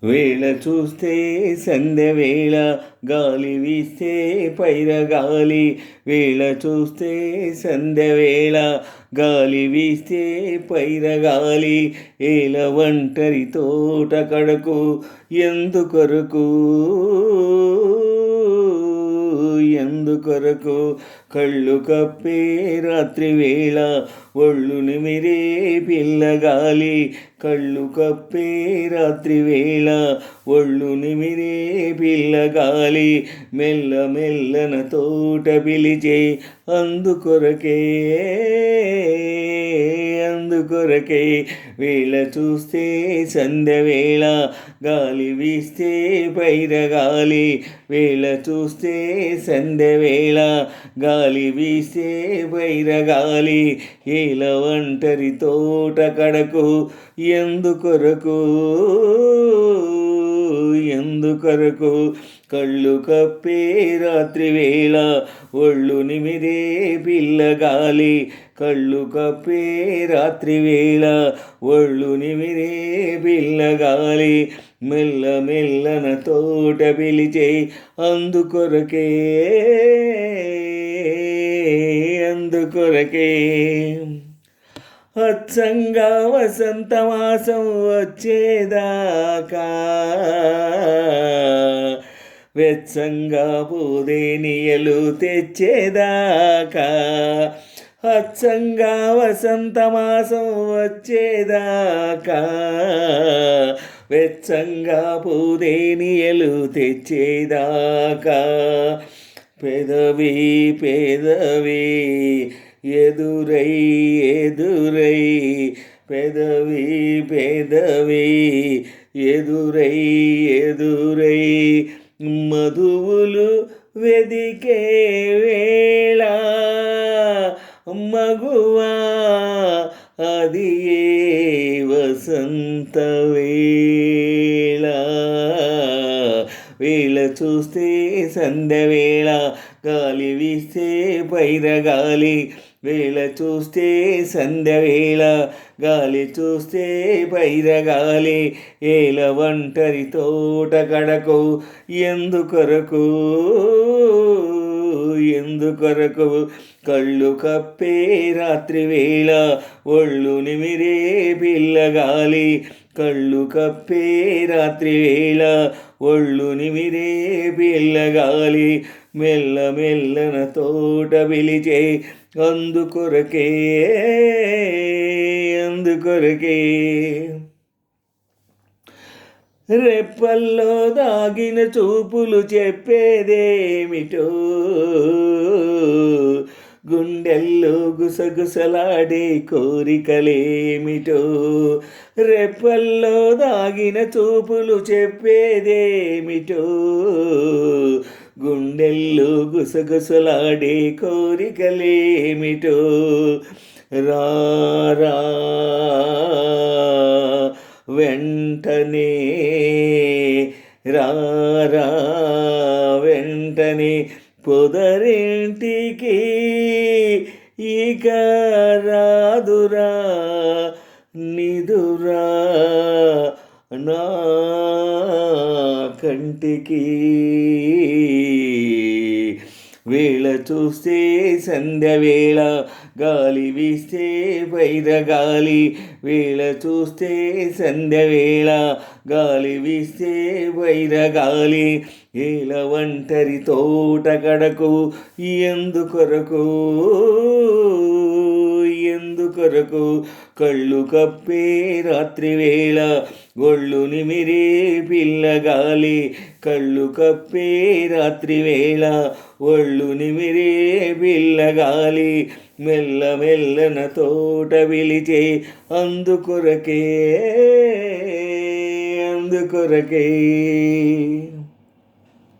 వేళ చూస్తే సంధ్యవేళ గాలి వీస్తే పైరగాలి. వేళ చూస్తే సంధ్యవేళ గాలి వీస్తే పైరగాలి. ఏల ఒంటరి తోట కడకు ఎందుకొరకు ఎందుకొరకు కళ్ళు కప్పే రాత్రి వేళ ఒళ్ళు నిమిరే పిల్లగాలి. కళ్ళు కప్పే రాత్రి వేళ ఒళ్ళు నిమిరే పిల్లగాలి. మెల్ల మెల్లన తోట పిలిచే అందుకొరకే అందుకొరకే. వేళ చూస్తే సంధ్యవేళ గాలి వీస్తే పైరగాలి. వేళ చూస్తే సంధ్యవేళ గాలి వీస్తే పైరగాలి. ఏల ఒంటరి తోట కడకు ఎందుకొరకు ఎందుకొరకు కళ్ళు కప్పే రాత్రి వేళ ఒళ్ళు నిమిరే పిల్లగాలి. కళ్ళు కప్పే రాత్రి వేళ ఒళ్ళు నిమిరే పిల్లగాలి. మెల్ల మెల్లన తోట పిలిచే అందుకొరకే అందుకొరకే. అచ్చంగా వసంతమాసం వచ్చేదాకా వెచ్చంగా పూదేనియలు తెచ్చేదాకా. అచ్చంగా వసంతమాసం వచ్చేదాకా వెచ్చంగా పూదేనియలు తెచ్చేదాకా. పెదవి పెదవి ఎదురై ఎదురై పెదవి పెదవి ఎదురై ఎదురై మధువులు వెదికే వేళ మగువా అది ఏ వసంత వేళ. వేళ చూస్తే సంధ్యవేళ గాలి వీస్తే పైరగాలి. వేళ చూస్తే సంధ్యవేళ గాలి చూస్తే పైరగాలి. ఏల ఒంటరి తోట కడకు ఎందుకొరకు ఎందుకొరకు కళ్ళు కప్పే రాత్రి వేళ ఒళ్ళు నిమిరే పిల్లగాలి. కళ్ళు కప్పే రాత్రి వేళ ఒళ్ళు నిమిరే పిల్లగాలి. మెల్ల మెల్లన తోట పిలిచే అందుకొరకే అందుకొరకే. రెప్పల్లో దాగిన చూపులు చెప్పేదేమిటో గుండెల్లో గుసగుసలాడే కోరికలేమిటో. రెప్పల్లో దాగిన చూపులు చెప్పేదేమిటో గుండెల్లో గుసగుసలాడే కోరికలేమిటో. రారా వెంటనే రారా వెంటనే పొదరింటికి ఇక రాదురా నిదురా నా కంటికి. వేళ చూస్తే సంధ్యవేళ గాలి వీస్తే పైరగాలి. వేళ చూస్తే సంధ్యవేళ గాలి వీస్తే పైరగాలి. ఏల ఒంటరి తోట కడకు ఎందుకొరకు ఎందుకొరకు కళ్ళు కప్పే రాత్రి వేళ ఒళ్ళు నిమిరే పిల్లగాలి. కళ్ళు కప్పే రాత్రి వేళ ఒళ్ళు నిమిరే పిల్లగాలి. మెల్ల మెల్లన తోట పిలిచే అందుకొరకే అందుకొరకే.